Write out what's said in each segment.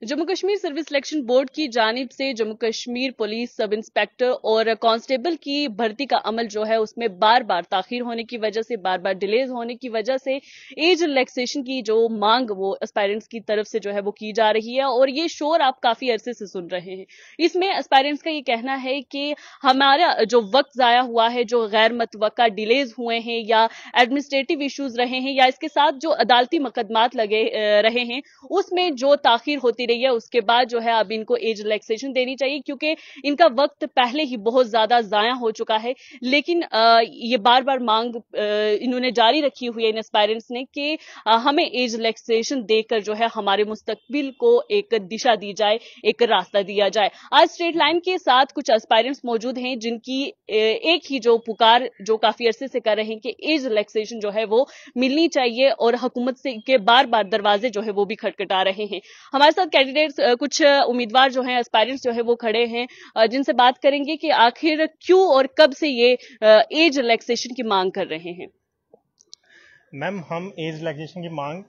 Jammu Kashmir service selection board की जानिब से Jammu Kashmir police sub inspector और कांस्टेबल की भर्ती का अमल जो है उसमें बार बार ताखीर होने की वजह से, बार बार डिलेज होने की वजह से एज रिलैक्सेशन की जो मांग वो एस्पायरेंट्स की तरफ से जो है वो की जा रही है। और ये शोर आप काफी अरसे से सुन रहे हैं। इसमें एस्पायरेंट्स का ये कहना है कि हमारा जो वक्त जाया हुआ है, जो गैर मुतवक्का डिलेज हुए हैं या एडमिनिस्ट्रेटिव इश्यूज रहे हैं या इसके साथ जो अदालती मुकदमात लगे रहे हैं, उसमें जो ताखीर होती रही है, उसके बाद जो है अब इनको एज रिलैक्सेशन देनी चाहिए, क्योंकि इनका वक्त पहले ही बहुत ज्यादा जाया हो चुका है। लेकिन ये बार बार मांग इन्होंने जारी रखी हुई है इन एस्पायरेंट्स ने कि हमें एज रिलैक्सेशन देकर जो है हमारे मुस्तकबिल को एक दिशा दी जाए, एक रास्ता दिया जाए। आज स्ट्रेट लाइन के साथ कुछ एस्पायरेंट्स मौजूद हैं जिनकी एक ही जो पुकार जो काफी अरसे से कर रहे हैं कि एज रिलैक्सेशन जो है वो मिलनी चाहिए और हुकूमत से के बार बार दरवाजे जो है वो भी खटखटा रहे हैं। हमारे साथ कैंडिडेट्स कुछ उम्मीदवार जो हैं, एस्पायरेंट्स जो है वो खड़े हैं, जिनसे बात करेंगे कि आखिर क्यों और कब से ये एज रिलैक्सेशन की मांग कर रहे हैं। मैम, हम एज रिलैक्सेशन की मांग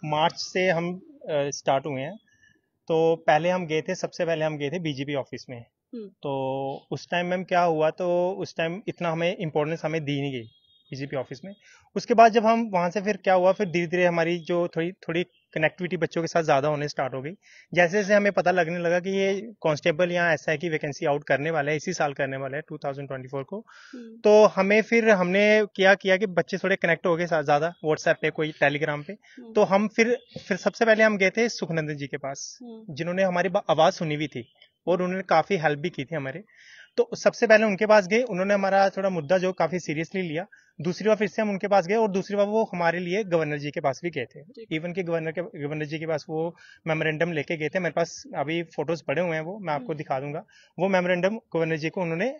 मार्च से हम स्टार्ट हुए हैं। तो पहले हम गए थे, सबसे पहले हम गए थे बीजेपी ऑफिस में। तो उस टाइम मैम क्या हुआ, तो उस टाइम इतना हमें इम्पोर्टेंस हमें दी नहीं गई बीजेपी ऑफिस में। उसके बाद जब हम वहाँ से फिर क्या हुआ, फिर धीरे धीरे हमारी जो थोड़ी थोड़ी कनेक्टिविटी बच्चों के साथ ज़्यादा होने स्टार्ट हो गई। जैसे जैसे हमें पता लगने लगा कि ये कांस्टेबल या एसआई की वैकेंसी आउट करने वाला है, इसी साल करने वाला है 2024 को। तो हमें फिर हमने किया कि बच्चे थोड़े कनेक्ट हो गए ज़्यादा, व्हाट्सएप पे, कोई टेलीग्राम पे। तो हम फिर सबसे पहले हम गए थे सुखनंदन जी के पास, जिन्होंने हमारी आवाज़ सुनी हुई थी और उन्होंने काफ़ी हेल्प भी की थी हमारे। तो सबसे पहले उनके पास गए, उन्होंने हमारा थोड़ा मुद्दा जो काफ़ी सीरियसली लिया। दूसरी बार फिर से हम उनके पास गए और दूसरी बार वो हमारे लिए गवर्नर जी के पास भी गए थे। इवन कि गवर्नर जी के पास वो मेमोरेंडम लेके गए थे। मेरे पास अभी फोटोज पड़े हुए हैं, वो मैं आपको दिखा दूंगा। वो मेमोरेंडम गवर्नर जी को उन्होंने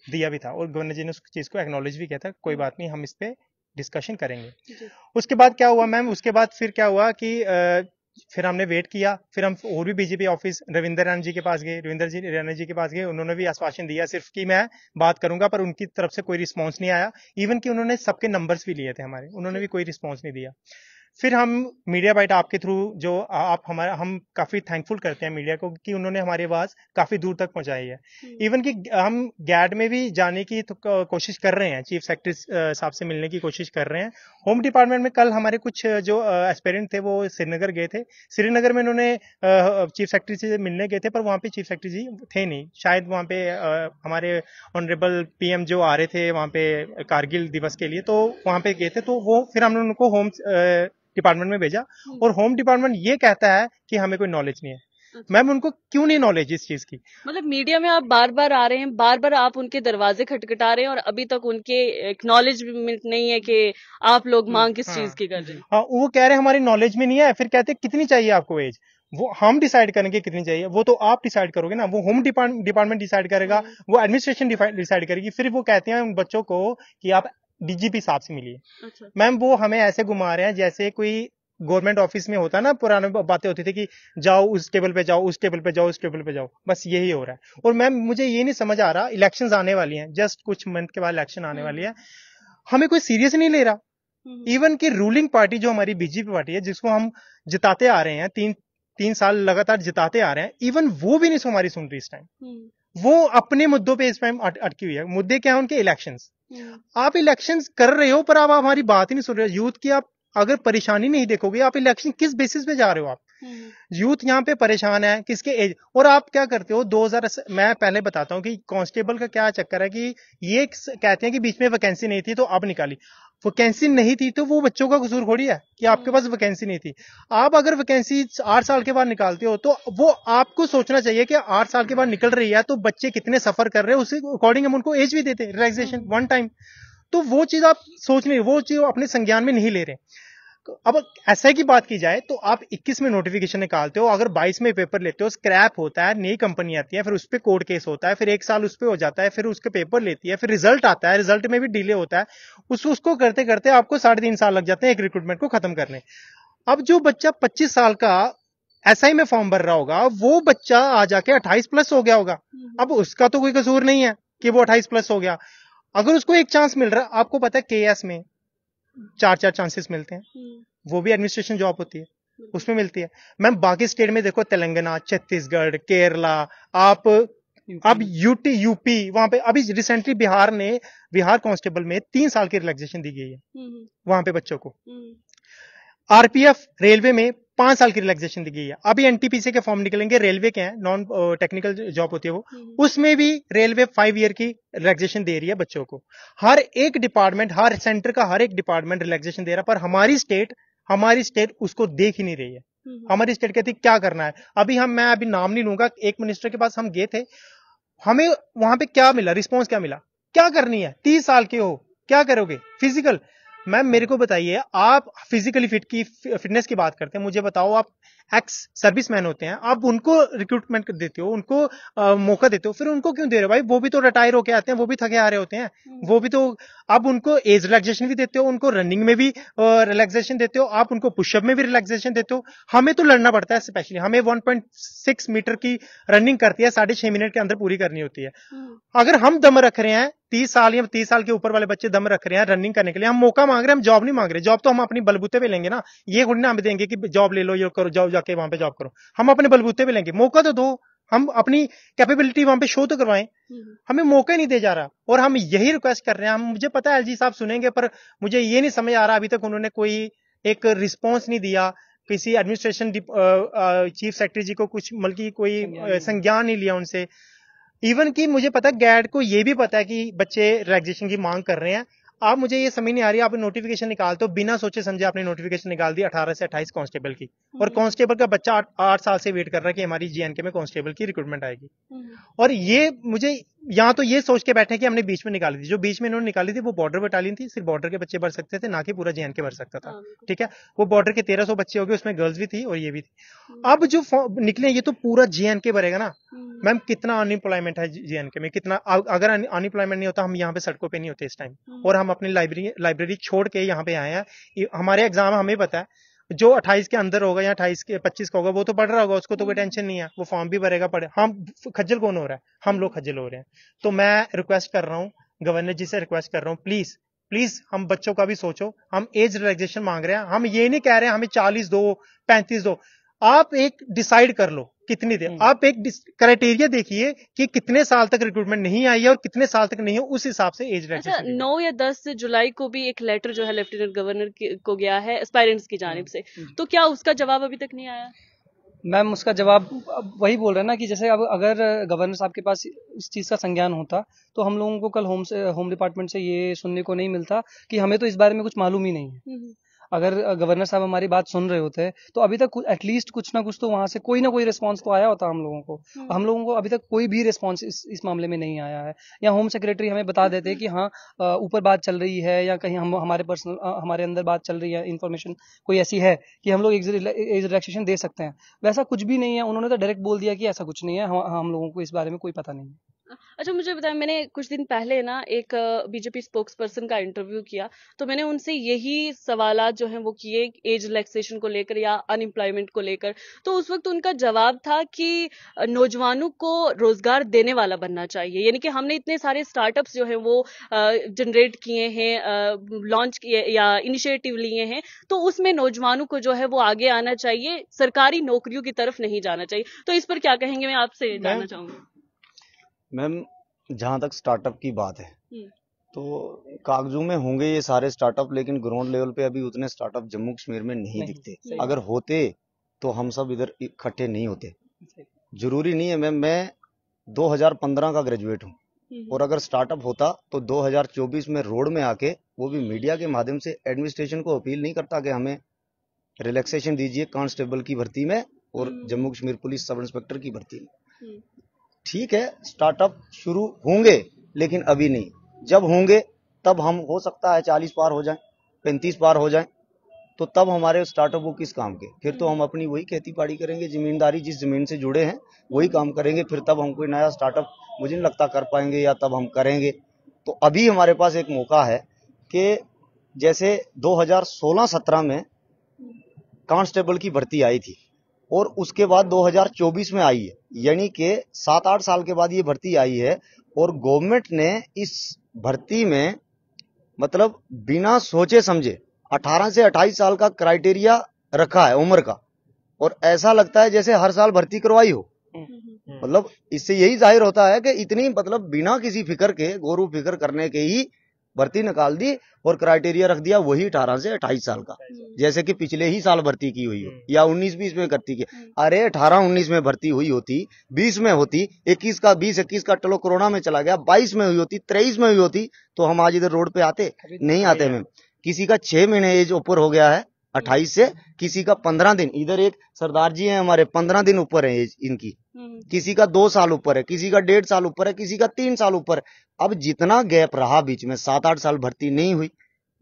दिया भी था और गवर्नर जी ने उस चीज़ को एक्नॉलेज भी किया था, कोई बात नहीं, हम इस पे डिस्कशन करेंगे। उसके बाद क्या हुआ मैम, उसके बाद फिर क्या हुआ कि फिर हमने वेट किया। फिर हम और भी बीजेपी ऑफिस रविंदर रैना जी के पास गए, रैना जी के पास गए। उन्होंने भी आश्वासन दिया सिर्फ कि मैं बात करूंगा, पर उनकी तरफ से कोई रिस्पॉन्स नहीं आया। इवन कि उन्होंने सबके नंबर्स भी लिए थे हमारे, उन्होंने भी कोई रिस्पॉन्स नहीं दिया। फिर हम मीडिया बाइट आपके थ्रू जो आप हमारा, हम काफ़ी थैंकफुल करते हैं मीडिया को कि उन्होंने हमारी आवाज़ काफ़ी दूर तक पहुंचाई है। इवन कि हम गैड में भी जाने की तो कोशिश कर रहे हैं, चीफ सेक्रेटरी साहब से मिलने की कोशिश कर रहे हैं। होम डिपार्टमेंट में कल हमारे कुछ जो एस्पिरेंट थे वो श्रीनगर गए थे। श्रीनगर में उन्होंने चीफ सेक्रेटरी से मिलने गए थे, पर वहाँ पे चीफ सेक्रेटरी जी थे नहीं। शायद वहाँ पे हमारे ऑनरेबल पीएम जो आ रहे थे वहाँ पे कारगिल दिवस के लिए, तो वहाँ पे गए थे। तो वो फिर हमने उनको होम डिपार्टमेंट में भेजा और होम डिपार्टमेंट ये कहता है कि हमें कोई नॉलेज नहीं है। मैम, उनको क्यों नहीं नॉलेज इस चीज की? मतलब मीडिया में आप बार बार आ रहे हैं, बार बार आप उनके दरवाजे खटखटा रहे हैं और अभी तक उनके एक्नॉलेजमेंट नहीं है कि आप लोग मांग किस चीज की कर रहे हैं। हाँ, वो कह रहे हैं हमारी नॉलेज में नहीं है। फिर कहते हैं कितनी चाहिए आपको एज, वो हम डिसाइड करेंगे कितनी चाहिए। वो तो आप डिसाइड करोगे ना, वो होम डिपार्टमेंट डिसाइड करेगा, वो एडमिनिस्ट्रेशन डिसाइड करेगी। फिर वो कहते हैं उन बच्चों को कि आप डीजीपी साहब से मिलिए। अच्छा। मैम, वो हमें ऐसे घुमा रहे हैं जैसे कोई गवर्नमेंट ऑफिस में होता है ना, पुराने बातें होती थी कि जाओ उस टेबल पे जाओ, उस टेबल पे जाओ, उस टेबल पे जाओ, बस यही हो रहा है। और मैम, मुझे ये नहीं समझ आ रहा, इलेक्शंस आने वाली हैं, जस्ट कुछ मंथ के बाद इलेक्शन आने वाली है, हमें कोई सीरियस नहीं ले रहा। इवन की रूलिंग पार्टी जो हमारी बीजेपी पार्टी है, जिसको हम जिताते आ रहे हैं, तीन साल लगातार जिताते आ रहे हैं, इवन वो भी नहीं हमारी सुन रही इस टाइम। वो अपने मुद्दों पे इस टाइम अटकी हुई है। मुद्दे क्या है उनके? इलेक्शंस। आप इलेक्शंस कर रहे हो पर आप हमारी बात ही नहीं सुन रहे। यूथ की आप अगर परेशानी नहीं देखोगे, आप इलेक्शन किस बेसिस पे जा रहे हो? आप यूथ यहाँ पे परेशान है, किसके एज, और आप क्या करते हो 2000। मैं पहले बताता हूँ कि कांस्टेबल का क्या चक्कर है कि ये कहते हैं कि बीच में वैकेंसी नहीं थी तो अब निकाली। वैकेंसी नहीं थी तो वो बच्चों का कसूर थोड़ी है कि आपके पास वैकेंसी नहीं थी। आप अगर वैकेंसी 8 साल के बाद निकालते हो तो वो आपको सोचना चाहिए कि 8 साल के बाद निकल रही है तो बच्चे कितने सफर कर रहे हैं, उसी अकॉर्डिंग हम उनको एज भी देते हैं, रिलैक्सेशन वन टाइम। तो वो चीज आप सोच नहीं, वो चीज अपने संज्ञान में नहीं ले रहे। अब ऐसा की बात की जाए तो आप 21 में नोटिफिकेशन निकालते हो, अगर 22 में पेपर लेते हो, स्क्रैप होता है, नई कंपनी आती है, फिर उस पर कोर्ट केस होता है, फिर 1 साल उस पर हो जाता है, फिर उसके पेपर लेती है, फिर रिजल्ट आता है, रिजल्ट में भी डिले होता है, उसको करते करते आपको 3.5 साल लग जाते हैं एक रिक्रूटमेंट को खत्म करने। अब जो बच्चा 25 साल का एसआई में फॉर्म भर रहा होगा, वो बच्चा आ जाके 28 प्लस हो गया होगा। अब उसका तो कोई कसूर नहीं है कि वो 28 प्लस हो गया। अगर उसको एक चांस मिल रहा है, आपको पता है केएस में 4 चांसेस मिलते हैं, वो भी एडमिनिस्ट्रेशन जॉब होती है। उसमें मिलती है मैम। बाकी स्टेट में देखो, तेलंगाना, छत्तीसगढ़, केरला, आप अब यूपी, वहां पे अभी रिसेंटली बिहार कांस्टेबल में 3 साल की रिलैक्सेशन दी गई है वहां पे बच्चों को। आरपीएफ रेलवे में 5 साल की रिलैक्सेशन दी गई है। अभी एनटीपीसी के फॉर्म निकलेंगे, रेलवे के हैं, नॉन टेक्निकल जॉब होती है वो, उसमें भी रेलवे 5 ईयर की रिलैक्सेशन दे रही है बच्चों को। हर एक डिपार्टमेंट, हर सेंटर का हर एक डिपार्टमेंट रिलैक्सेशन दे रहा है, पर हमारी स्टेट उसको देख ही नहीं रही है। हमारी स्टेट कहती क्या करना है। मैं अभी नाम नहीं लूंगा, एक मिनिस्टर के पास हम गए थे, हमें वहां पे क्या मिला, रिस्पॉन्स क्या मिला, क्या करनी है, 30 साल के हो, क्या करोगे फिजिकल। मैम मेरे को बताइए, आप फिजिकली फिटनेस की बात करते हैं, मुझे बताओ, आप एक्स सर्विसमैन होते हैं, आप उनको रिक्रूटमेंट देते हो, उनको मौका देते हो, फिर उनको क्यों दे रहे हो भाई? वो भी तो रिटायर होके आते हैं, वो भी थके आ रहे होते हैं, वो भी तो, आप उनको एज रिलैक्सेशन भी देते हो, उनको रनिंग में भी रिलैक्सेशन देते हो, आप उनको पुशअप में भी रिलैक्सेशन देते हो। हमें तो लड़ना पड़ता है, स्पेशली हमें 1.6 मीटर की रनिंग करती है, 6.5 मिनट के अंदर पूरी करनी होती है। अगर हम दम रख रहे हैं, 30 साल या 30 साल के ऊपर वाले बच्चे दम रख रहे हैं रनिंग करने के लिए, हम मौका मांग रहे हैं, हम जॉब नहीं मांग रहे। जॉब तो हम अपनी बलबूते पे लेंगे ना, ये थोड़ी ना हम देंगे कि जॉब ले लो, ये करो, जाओ जाके वहां पे जॉब करो। हम अपने बलबूते पे लेंगे, मौका तो दो, हम अपनी कैपेबिलिटी वहां पे शो तो करवाएं। हमें मौका ही नहीं दे जा रहा, और हम यही रिक्वेस्ट कर रहे हैं। मुझे पता है एलजी साहब सुनेंगे, पर मुझे ये नहीं समझ आ रहा, अभी तक उन्होंने कोई एक रिस्पॉन्स नहीं दिया, किसी एडमिनिस्ट्रेशन चीफ सेक्रेटरी जी को कुछ बल्कि कोई संज्ञान नहीं लिया उनसे। इवन कि मुझे पता है गैड को ये भी पता है कि बच्चे रिलैक्सेशन की मांग कर रहे हैं। आप, मुझे ये समझ नहीं आ रही, आप नोटिफिकेशन निकालते हो, बिना सोचे समझे आपने नोटिफिकेशन निकाल दी 18 से 28 कांस्टेबल की, और कांस्टेबल का बच्चा 8 साल से वेट कर रहा है कि हमारी जीएनके में कांस्टेबल की रिक्रूटमेंट आएगी। और ये मुझे यहाँ तो ये सोच के बैठे कि हमने बीच में निकाली थी, जो बीच में इन्होंने निकाली थी वो बॉर्डर बटालियन थी, सिर्फ बॉर्डर के बच्चे भर सकते थे, ना कि पूरा जेएनके भर सकता था। ठीक है, वो बॉर्डर के 1300 बच्चे हो गए, उसमें गर्ल्स भी थी और ये भी थी। अब जो निकले, ये तो पूरा जेएनके भरेगा ना मैम। कितना अनएम्प्लॉयमेंट है जेएनके में, कितना, अगर अनएम्प्लॉयमेंट नहीं होता, हम यहाँ पे सड़कों पे नहीं होते इस टाइम, और हम अपनी लाइब्रेरी छोड़ के यहाँ पे आए हैं। हमारे एग्जाम हमें पता है, जो 28 के अंदर होगा या 28 के 25 का होगा, वो तो पढ़ रहा होगा, उसको तो कोई टेंशन नहीं है, वो फॉर्म भी भरेगा, पढ़े। हम खज्जल कौन हो रहा है? हम लोग खज्जल हो रहे हैं। तो मैं रिक्वेस्ट कर रहा हूँ, गवर्नर जी से रिक्वेस्ट कर रहा हूँ, प्लीज प्लीज हम बच्चों का भी सोचो। हम एज रिलैक्सेशन मांग रहे हैं, हम ये नहीं कह रहे हैं हमें 40 दो, 35 दो। आप एक डिसाइड कर लो कितनी देर, आप एक क्राइटेरिया देखिए कि कितने साल तक रिक्रूटमेंट नहीं आई है और कितने साल तक नहीं है, उस हिसाब से एज रिलैक्सेशन। अच्छा, 9 या 10 जुलाई को भी एक लेटर जो है लेफ्टिनेंट गवर्नर को गया है एस्पायरेंट्स की जानिब से, तो क्या उसका जवाब अभी तक नहीं आया? मैम उसका जवाब वही बोल रहे हैं ना कि जैसे अब अगर गवर्नर साहब के पास इस चीज़ का संज्ञान होता तो हम लोगों को कल होम डिपार्टमेंट से ये सुनने को नहीं मिलता कि हमें तो इस बारे में कुछ मालूम ही नहीं है। अगर गवर्नर साहब हमारी बात सुन रहे होते तो अभी तक एटलीस्ट कुछ ना कुछ तो वहां से कोई ना कोई रिस्पांस तो आया होता हम लोगों को। हम लोगों को अभी तक कोई भी रिस्पांस इस मामले में नहीं आया है। या होम सेक्रेटरी हमें बता देते कि हाँ ऊपर बात चल रही है, या कहीं हम हमारे अंदर बात चल रही है, इन्फॉर्मेशन कोई ऐसी है कि हम लोग एज रिलैक्सेशन दे सकते हैं, वैसा कुछ भी नहीं है। उन्होंने तो डायरेक्ट बोल दिया कि ऐसा कुछ नहीं है, हम लोगों को इस बारे में कोई पता नहीं है। अच्छा, मुझे बताया, मैंने कुछ दिन पहले ना एक बीजेपी स्पोक्स पर्सन का इंटरव्यू किया, तो मैंने उनसे यही सवालात जो हैं वो किए एज रिलैक्सेशन को लेकर या अनएम्प्लॉयमेंट को लेकर। तो उस वक्त उनका जवाब था कि नौजवानों को रोजगार देने वाला बनना चाहिए, यानी कि हमने इतने सारे स्टार्टअप्स जो हैं वो जनरेट किए हैं, लॉन्च किए या इनिशिएटिव लिए हैं, तो उसमें नौजवानों को जो है वो आगे आना चाहिए, सरकारी नौकरियों की तरफ नहीं जाना चाहिए। तो इस पर क्या कहेंगे, मैं आपसे जानना चाहूंगी। मैम जहाँ तक स्टार्टअप की बात है तो कागजों में होंगे ये सारे स्टार्टअप, लेकिन ग्राउंड लेवल पे अभी उतने स्टार्टअप जम्मू कश्मीर में नहीं दिखते। अगर होते तो हम सब इधर इकट्ठे नहीं होते। जरूरी नहीं है मैम, मैं 2015 का ग्रेजुएट हूँ, और अगर स्टार्टअप होता तो 2024 में रोड में आके, वो भी मीडिया के माध्यम से, एडमिनिस्ट्रेशन को अपील नहीं करता कि हमें रिलैक्सेशन दीजिए कांस्टेबल की भर्ती में और Jammu Kashmir police sub inspector की भर्ती में। ठीक है, स्टार्टअप शुरू होंगे, लेकिन अभी नहीं। जब होंगे तब हम, हो सकता है 40 पार हो जाएं, 35 पार हो जाएं, तो तब हमारे स्टार्टअप वो किस काम के? फिर तो हम अपनी वही खेती बाड़ी करेंगे, जमींदारी, जिस जमीन से जुड़े हैं वही काम करेंगे। फिर तब हम कोई नया स्टार्टअप मुझे नहीं लगता कर पाएंगे, या तब हम करेंगे। तो अभी हमारे पास एक मौका है कि जैसे 2016-17 में कांस्टेबल की भर्ती आई थी, और उसके बाद 2024 में आई है, यानी कि 7-8 साल के बाद ये भर्ती आई है। और गवर्नमेंट ने इस भर्ती में मतलब बिना सोचे समझे 18 से 28 साल का क्राइटेरिया रखा है उम्र का, और ऐसा लगता है जैसे हर साल भर्ती करवाई हो। मतलब इससे यही जाहिर होता है कि इतनी मतलब बिना किसी फिक्र के, गौरव फिक्र करने के ही भर्ती निकाल दी और क्राइटेरिया रख दिया वही 18 से 28 साल का, जैसे कि पिछले ही साल भर्ती की हुई हो या 19-20 में करती की। अरे 18-19 में भर्ती हुई होती, 20 में होती, 21 का 20-21 का चलो कोरोना में चला गया, 22 में हुई होती, 23 में हुई होती, तो हम आज इधर रोड पे आते नहीं आते। मैम किसी का 6 महीने एज ऊपर हो गया है 28 से, किसी का 15 दिन, इधर एक सरदार जी हैं हमारे 15 दिन ऊपर है एज इनकी, किसी का 2 साल ऊपर है, किसी का 1.5 साल ऊपर है, किसी का 3 साल ऊपर है। अब जितना गैप रहा बीच में 7-8 साल भर्ती नहीं हुई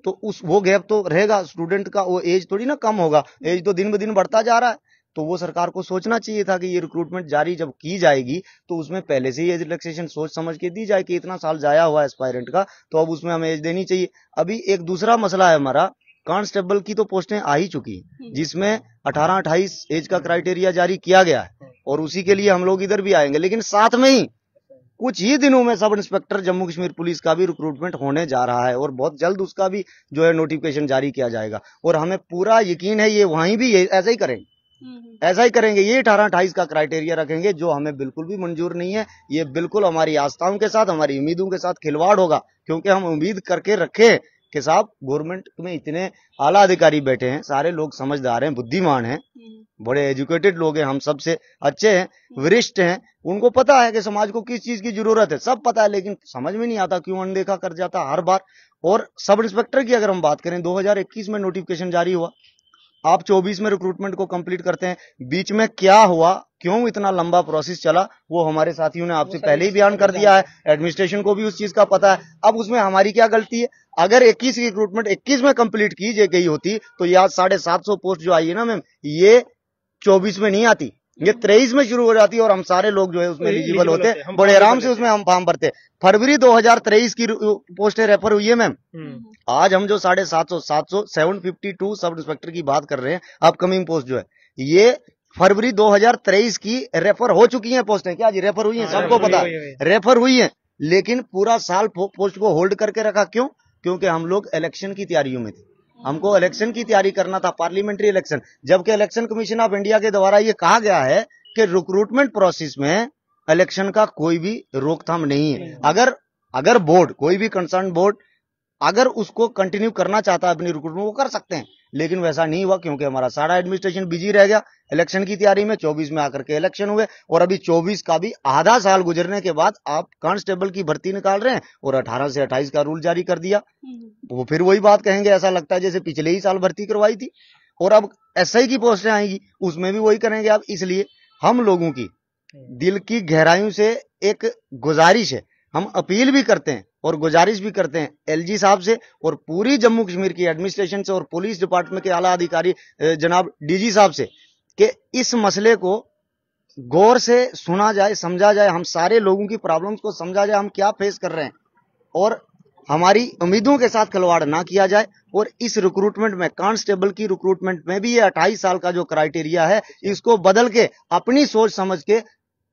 तो वो गैप तो रहेगा। स्टूडेंट का वो एज थोड़ी ना कम होगा, एज तो दिन ब दिन बढ़ता जा रहा है। तो वो सरकार को सोचना चाहिए था कि ये रिक्रूटमेंट जारी जब की जाएगी तो उसमें पहले से ही एज रिलैक्सेशन सोच समझ के दी जाए कि इतना साल जाया हुआ है एस्पायरेंट का, तो अब उसमें हमें एज देनी चाहिए। अभी एक दूसरा मसला है हमारा, कांस्टेबल की तो पोस्टें आ ही चुकी हैं जिसमें 18-28 एज का क्राइटेरिया जारी किया गया है और उसी के लिए हम लोग इधर भी आएंगे। लेकिन साथ में ही कुछ ही दिनों में sub inspector Jammu Kashmir police का भी रिक्रूटमेंट होने जा रहा है और बहुत जल्द उसका भी जो है नोटिफिकेशन जारी किया जाएगा और हमें पूरा यकीन है ये वहीं भी ऐसा ही करेंगे, ऐसा ही करेंगे। ये 18-28 का क्राइटेरिया रखेंगे जो हमें बिल्कुल भी मंजूर नहीं है। ये बिल्कुल हमारी आस्थाओं के साथ, हमारी उम्मीदों के साथ खिलवाड़ होगा, क्योंकि हम उम्मीद करके रखे कि साहब गवर्नमेंट में इतने आला अधिकारी बैठे हैं, सारे लोग समझदार हैं, बुद्धिमान हैं, बड़े एजुकेटेड लोग हैं, हम सबसे अच्छे हैं, वरिष्ठ हैं, उनको पता है कि समाज को किस चीज की जरूरत है, सब पता है, लेकिन समझ में नहीं आता क्यों अनदेखा कर जाता हर बार। और सब इंस्पेक्टर की अगर हम बात करें 2021 में नोटिफिकेशन जारी हुआ, आप 24 में रिक्रूटमेंट को कंप्लीट करते हैं, बीच में क्या हुआ, क्यों इतना लंबा प्रोसेस चला, वो हमारे साथियों ने आपसे पहले ही बयान कर दिया है, एडमिनिस्ट्रेशन को भी उस चीज का पता है। अब उसमें हमारी क्या गलती है? अगर 21 की रिक्रूटमेंट 21 में कंप्लीट की गई होती तो ये आज 750 पोस्ट जो आई है ना मैम, ये 24 में नहीं आती, ये 23 में शुरू हो जाती और हम सारे लोग जो है उसमें एलिजिबल होते, बड़े आराम से उसमें हम फॉर्म भरते। फरवरी 2023 की पोस्टें रेफर हुई है मैम। आज हम जो 752 सब इंस्पेक्टर की बात कर रहे हैं, अपकमिंग पोस्ट जो है ये फरवरी 2023 की रेफर हो चुकी हैं पोस्टें। क्या जी रेफर हुई हैं? सबको पता रेफर हुई हैं, लेकिन पूरा साल पोस्ट को होल्ड करके रखा। क्यों? क्योंकि हम लोग इलेक्शन की तैयारियों में थे, हमको इलेक्शन की तैयारी करना था, पार्लियामेंट्री इलेक्शन, जबकि इलेक्शन कमीशन ऑफ इंडिया के द्वारा ये कहा गया है कि रिक्रूटमेंट प्रोसेस में इलेक्शन का कोई भी रोकथाम नहीं है। अगर बोर्ड, कोई भी कंसर्न बोर्ड अगर उसको कंटिन्यू करना चाहता है अपनी रिक्रूटमेंट, वो कर सकते हैं, लेकिन वैसा नहीं हुआ क्योंकि हमारा सारा एडमिनिस्ट्रेशन बिजी रह गया इलेक्शन की तैयारी में। 24 में आकर के इलेक्शन हुए और अभी 24 का भी आधा साल गुजरने के बाद आप कांस्टेबल की भर्ती निकाल रहे हैं और 18 से 28 का रूल जारी कर दिया। वो फिर वही बात कहेंगे, ऐसा लगता है जैसे पिछले ही साल भर्ती करवाई थी। और अब एसआई की पोस्टें आएंगी, उसमें भी वही करेंगे आप। इसलिए हम लोगों की दिल की गहराइयों से एक गुजारिश है, हम अपील भी करते हैं और गुजारिश भी करते हैं एलजी साहब से और पूरी जम्मू कश्मीर की एडमिनिस्ट्रेशन से और पुलिस डिपार्टमेंट के आला अधिकारी जनाब डीजी साहब से कि इस मसले को गौर से सुना जाए, समझा जाए, हम सारे लोगों की प्रॉब्लम्स को समझा जाए, हम क्या फेस कर रहे हैं और हमारी उम्मीदों के साथ खिलवाड़ ना किया जाए। और इस रिक्रूटमेंट में, कांस्टेबल की रिक्रूटमेंट में भी ये 28 साल का जो क्राइटेरिया है, इसको बदल के अपनी सोच समझ के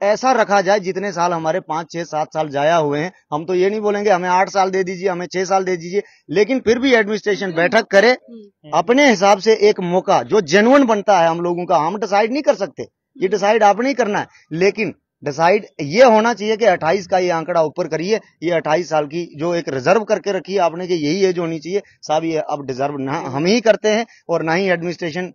ऐसा रखा जाए जितने साल हमारे 5, 6, 7 साल जाया हुए हैं। हम तो ये नहीं बोलेंगे हमें 8 साल दे दीजिए, हमें 6 साल दे दीजिए, लेकिन फिर भी एडमिनिस्ट्रेशन बैठक करे अपने हिसाब से, एक मौका जो जेन्युइन बनता है हम लोगों का। हम डिसाइड नहीं कर सकते, ये डिसाइड आपने ही करना है, लेकिन डिसाइड ये होना चाहिए कि 28 का ये आंकड़ा ऊपर करिए। ये 28 साल की जो एक रिजर्व करके रखी है आपने कि यही एज होनी चाहिए, साहब ये अब डिजर्व ना हम ही करते हैं और ना ही एडमिनिस्ट्रेशन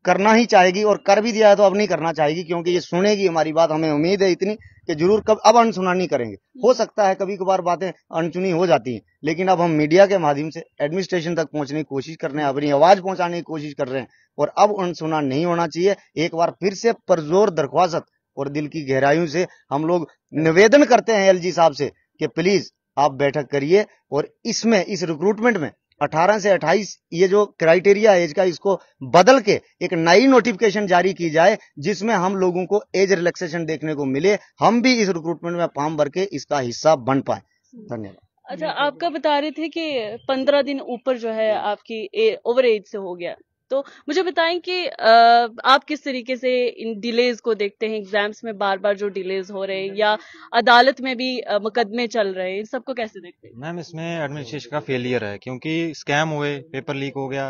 करना ही चाहेगी, और कर भी दिया है तो अब नहीं करना चाहेगी, क्योंकि ये सुनेगी हमारी बात, हमें उम्मीद है इतनी कि जरूर कब अब अनसुना नहीं करेंगे। हो सकता है कभी कभार बातें अनसुनी हो जाती हैं, लेकिन अब हम मीडिया के माध्यम से एडमिनिस्ट्रेशन तक पहुंचने की कोशिश कर रहे हैं, अपनी आवाज पहुंचाने की कोशिश कर रहे हैं, और अब अनसुना नहीं होना चाहिए। एक बार फिर से परजोर दरख्वास्त और दिल की गहराइयों से हम लोग निवेदन करते हैं एलजी साहब से कि प्लीज आप बैठक करिए और इसमें, इस रिक्रूटमेंट में 18 से 28 ये जो क्राइटेरिया एज का, इसको बदल के एक नई नोटिफिकेशन जारी की जाए जिसमें हम लोगों को एज रिलैक्सेशन देखने को मिले, हम भी इस रिक्रूटमेंट में फॉर्म भर के इसका हिस्सा बन पाए। धन्यवाद। अच्छा, आपका बता रहे थे कि 15 दिन ऊपर जो है आपकी ओवर एज से हो गया, तो मुझे बताएं कि आप किस तरीके से इन डिलेज को देखते हैं? एग्जाम्स में बार बार जो डिलेज हो रहे हैं या अदालत में भी मुकदमे चल रहे हैं, इन सबको कैसे देखते हैं? मैम इसमें एडमिनिस्ट्रेशन का फेलियर है, क्योंकि स्कैम हुए, पेपर लीक हो गया,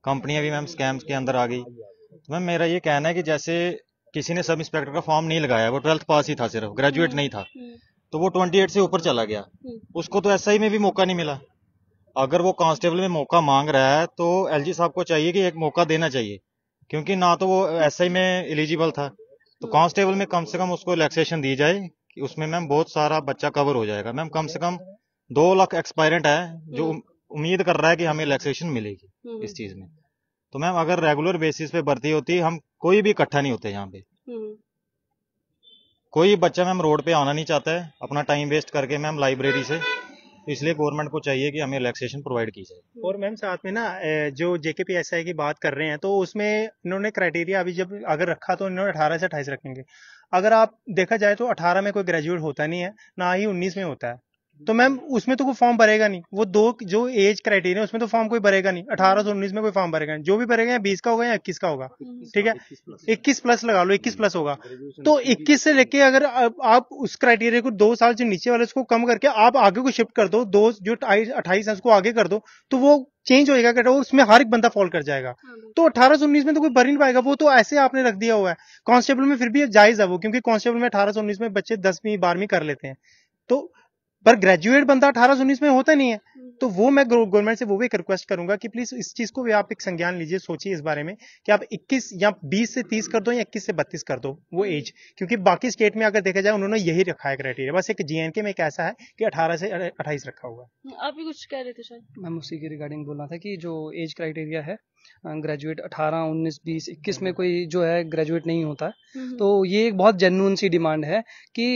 कंपनियां भी मैम स्कैम्स के अंदर आ गई, मैम मेरा ये कहना है कि जैसे किसी ने सब इंस्पेक्टर का फॉर्म नहीं लगाया, वो 12th पास ही था, सिर्फ ग्रेजुएट नहीं था, तो वो 28 से ऊपर चला गया, उसको तो एसआई में भी मौका नहीं मिला। अगर वो कांस्टेबल में मौका मांग रहा है तो एलजी साहब को चाहिए कि एक मौका देना चाहिए, क्योंकि ना तो वो एसआई में एलिजिबल था, तो कांस्टेबल में कम से कम उसको रिलैक्सेशन दी जाए कि उसमें मैम बहुत सारा बच्चा कवर हो जाएगा। मैम कम से कम 2 लाख एक्सपायरेंट है जो उम्मीद कर रहा है कि हमें रिलैक्सेशन मिलेगी इस चीज में। तो मैम अगर रेगुलर बेसिस पे भर्ती होती, हम कोई भी इकट्ठा नहीं होते यहाँ पे। कोई बच्चा मैम रोड पे आना नहीं चाहता है अपना टाइम वेस्ट करके मैम लाइब्रेरी से, तो इसलिए गवर्नमेंट को चाहिए कि हमें रिलैक्सेशन प्रोवाइड की जाए। और मैम साथ में ना जो जेकेपीएसआई की बात कर रहे हैं, तो उसमें इन्होंने क्राइटेरिया अभी जब अगर रखा तो इन्होंने 18 से 28 रखेंगे। अगर आप देखा जाए तो 18 में कोई ग्रेजुएट होता नहीं है, ना ही 19 में होता है, तो मैम उसमें तो कोई फॉर्म भरेगा नहीं। वो दो जो एज क्राइटेरिया उसमें तो फॉर्म कोई भरेगा नहीं। 18 से 19 में कोई फॉर्म भरेगा नहीं, जो भी भरेगा या 20 का होगा या 21 का होगा, ठीक है, 21 प्लस लगा लो, 21 प्लस होगा। तो 21 से लेके अगर आप उस क्राइटेरिया को 2 साल जो नीचे वाले उसको कम करके आप आगे को शिफ्ट कर दो, दो जो 28 है उसको आगे कर दो, तो वो चेंज होएगा क्या, उसमें हर एक बंदा फॉल कर जाएगा। तो 18 से 19 में तो कोई भर नहीं पाएगा, वो तो ऐसे आपने रख दिया हुआ है। कांस्टेबल में फिर भी जायज है वो, क्योंकि कांस्टेबल में 18 से 19 में बच्चे 10वीं 12वीं कर लेते हैं, तो पर ग्रेजुएट बंदा 18 से 19 में होता नहीं है। तो वो मैं गवर्नमेंट से वो भी एक रिक्वेस्ट करूंगा कि प्लीज इस चीज को भी आप एक संज्ञान लीजिए, सोचिए इस बारे में कि आप 21 या 20 से 30 कर दो या 21 से 32 कर दो वो एज, क्योंकि बाकी स्टेट में अगर देखा जाए उन्होंने यही रखा है क्राइटेरिया। बस एक जीएनके में एक ऐसा है कि 18 से 28 रखा हुआ है। आप भी कुछ कह रहे थे शायद? मैम उसी के रिगार्डिंग बोल रहा था कि जो एज क्राइटेरिया है ग्रेजुएट 18, 19, 20, 21 में कोई जो है ग्रेजुएट नहीं होता, तो ये एक बहुत जेन्युइन सी डिमांड है कि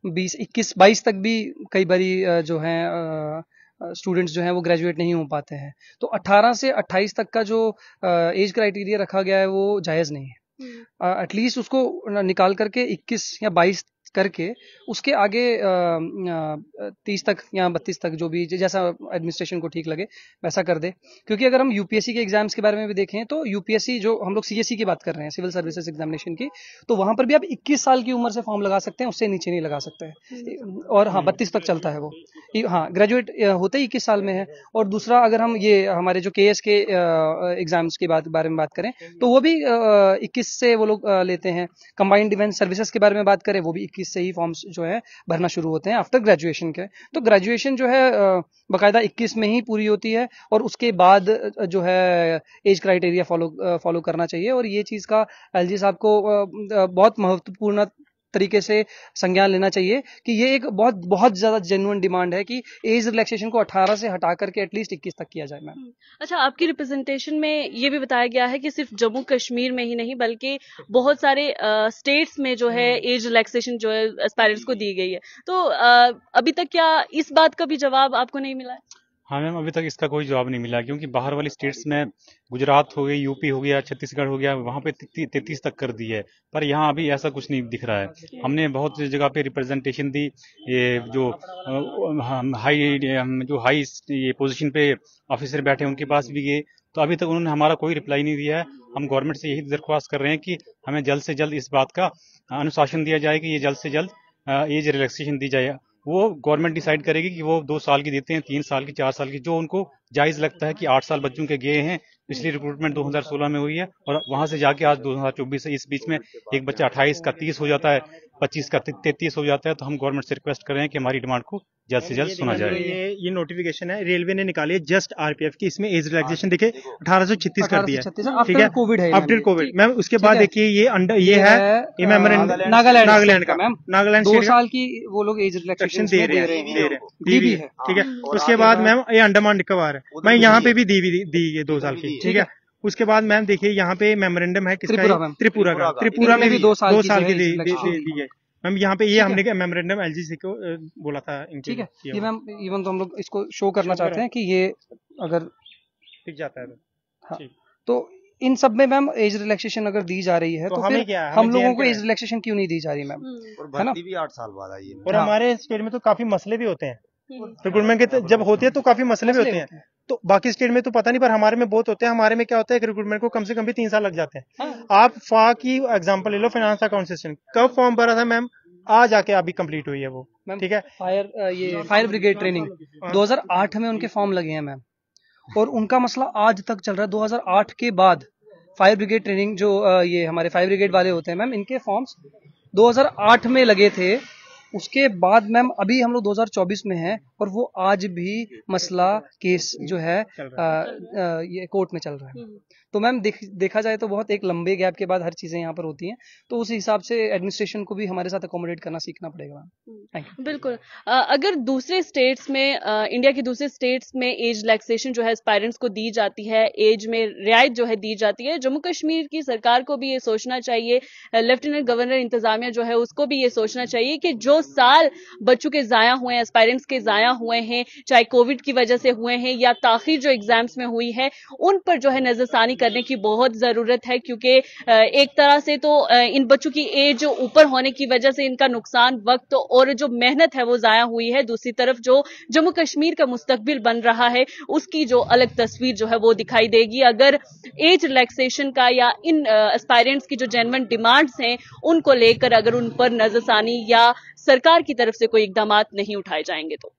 20, 21, 22 तक भी कई बारी जो है स्टूडेंट्स जो हैं वो ग्रेजुएट नहीं हो पाते हैं। तो 18 से 28 तक का जो एज क्राइटेरिया रखा गया है वो जायज़ नहीं है। एटलीस्ट उसको निकाल करके 21 या 22 करके उसके आगे 30 तक या 32 तक जो भी जैसा एडमिनिस्ट्रेशन को ठीक लगे वैसा कर दे। क्योंकि अगर हम यूपीएससी के एग्जाम्स के बारे में भी देखें तो यूपीएससी जो हम लोग सीएससी की बात कर रहे हैं, सिविल सर्विसेज एग्जामिनेशन की, तो वहां पर भी आप 21 साल की उम्र से फॉर्म लगा सकते हैं, उससे नीचे नहीं लगा सकते हैं। और हाँ 32 तक चलता है वो, हाँ ग्रेजुएट होते ही 21 साल में है। और दूसरा अगर हम ये हमारे जो केएस के एग्जाम्स के बारे में बात करें तो वो भी 21 से वो लोग लेते हैं। कंबाइंड डिफेंस सर्विसेज के बारे में बात करें वो भी 21 से ही फॉर्म्स जो है भरना शुरू होते हैं आफ्टर ग्रेजुएशन के। तो ग्रेजुएशन जो है बाकायदा 21 में ही पूरी होती है और उसके बाद जो है एज क्राइटेरिया फॉलो करना चाहिए। और ये चीज़ का एलजी साहब को बहुत महत्वपूर्ण तरीके से संज्ञान लेना चाहिए कि ये एक बहुत ज्यादा जेन्युइन डिमांड है कि एज रिलैक्सेशन को 18 से हटा करके एटलीस्ट 21 तक किया जाए। मैम अच्छा, आपकी रिप्रेजेंटेशन में ये भी बताया गया है कि सिर्फ जम्मू कश्मीर में ही नहीं बल्कि बहुत सारे स्टेट्स में जो है एज रिलैक्सेशन जो है एस्पायरेंट्स को दी गई है, तो अभी तक क्या इस बात का भी जवाब आपको नहीं मिला है? हाँ मैम, अभी तक इसका कोई जवाब नहीं मिला, क्योंकि बाहर वाली स्टेट्स में गुजरात हो गई, यूपी हो गया, छत्तीसगढ़ हो गया, वहाँ पे 33 तक कर दी है, पर यहाँ अभी ऐसा कुछ नहीं दिख रहा है। हमने बहुत जगह पे रिप्रेजेंटेशन दी, ये जो हाई ये पोजीशन पे ऑफिसर बैठे उनके पास भी गए, तो अभी तक उन्होंने हमारा कोई रिप्लाई नहीं दिया है। हम गवर्नमेंट से यही दरख्वास्त कर रहे हैं कि हमें जल्द से जल्द इस बात का अनुशासन दिया जाए कि ये जल्द से जल्द एज रिलैक्सेशन दी जाए। वो गवर्नमेंट डिसाइड करेगी कि वो 2 साल की देते हैं, 3 साल की, 4 साल की, जो उनको जायज लगता है कि 8 साल बच्चों के गए हैं, पिछली रिक्रूटमेंट 2016 में हुई है और वहां से जाके आज 2024 से इस बीच में एक बच्चा 28 का 30 हो जाता है, 25 का 33 हो जाता है। तो हम गवर्नमेंट से रिक्वेस्ट कर रहे हैं कि हमारी डिमांड को जल्द से जल्द सुना जाए। ये नोटिफिकेशन है रेलवे ने निकाली है जस्ट आरपीएफ की, इसमें एज रिलैक्सेशन देखिए 1836 कर दिया है, ठीक है, आफ्टर कोविड। मैम उसके बाद देखिए ये अंडर ये है ये मेमोरेंडम नागालैंड का, मैम नागालैंड 2 साल की वो लोग एज रिलैक्सेशन दे रहे हैं, ठीक है। उसके बाद मैम ये अंडमान निकोबार है, मैं यहाँ पे भी दी है 2 साल की, ठीक है। उसके बाद मैम देखिए यहाँ पे मेमोरेंडम है किसका, त्रिपुरा में भी 2 साल की दी है मैम। यहाँ पे ये हमने मेमोरेंडम एलजीसी को बोला था, ठीक है। ये मैम इवन तो हम लोग इसको शो करना चाहते हैं कि ये अगर टिक जाता है हाँ, तो इन सब में मैम एज रिलैक्सेशन अगर दी जा रही है तो फिर हम लोगों को एज रिलैक्सेशन क्यों नहीं दी जा रही मैम? और भर्ती भी 8 साल बाद आई है। और हमारे स्टेट में तो काफी मसले भी होते हैं रिक्रूटमेंट के, जब होती है तो काफी मसले भी होते हैं। तो बाकी स्टेट में तो पता नहीं, पर हमारे में बहुत होते हैं। हमारे में क्या होता है कि रिक्रूटमेंट को कम से कम भी 3 साल लग जाते हैं। आप फा की एग्जांपल ले लो, फाइनेंस अकाउंट सिस्टम कब फॉर्म भरा था मैम, आज आके अभी कंप्लीट हुई है वो, ठीक है। फायर ब्रिगेड ट्रेनिंग 2008 में उनके फॉर्म लगे हैं मैम, और उनका मसला आज तक चल रहा है। 2008 के बाद फायर ब्रिगेड ट्रेनिंग जो ये हमारे फायर ब्रिगेड वाले होते हैं मैम, इनके फॉर्म्स 2008 में लगे थे। उसके बाद मैम अभी हम लोग 2024 में हैं और वो आज भी मसला केस जो है ये कोर्ट में चल रहा है। तो मैम देखा जाए तो बहुत एक लंबे गैप के बाद हर चीजें यहाँ पर होती हैं, तो उस हिसाब से एडमिनिस्ट्रेशन को भी हमारे साथ अकोमोडेट करना सीखना पड़ेगा मैम। Thank you. बिल्कुल। अगर दूसरे स्टेट्स में इंडिया के दूसरे स्टेट्स में एज रिलैक्सेशन जो है एस्पायरेंट्स को दी जाती है, एज में रियायत जो है दी जाती है, जम्मू कश्मीर की सरकार को भी ये सोचना चाहिए, लेफ्टिनेंट गवर्नर इंतजामिया जो है उसको भी ये सोचना चाहिए कि जो साल बच्चों के जाया हुए हैं, एस्पायरेंट्स के जाया हुए हैं, चाहे कोविड की वजह से हुए हैं या ताखीर जो एग्जाम्स में हुई है, उन पर जो है नजरसानी करने की बहुत जरूरत है। क्योंकि एक तरह से तो इन बच्चों की एज ऊपर होने की वजह से इनका नुकसान, वक्त और जो मेहनत है वो जाया हुई है। दूसरी तरफ जो जम्मू कश्मीर का मुस्तकबिल बन रहा है उसकी जो अलग तस्वीर जो है वो दिखाई देगी अगर एज रिलैक्सेशन का या इन एस्पायरेंट्स की जो जेन्युइन डिमांड्स हैं उनको लेकर अगर उन पर नजरसानी या सरकार की तरफ से कोई इकदाम नहीं उठाए जाएंगे तो।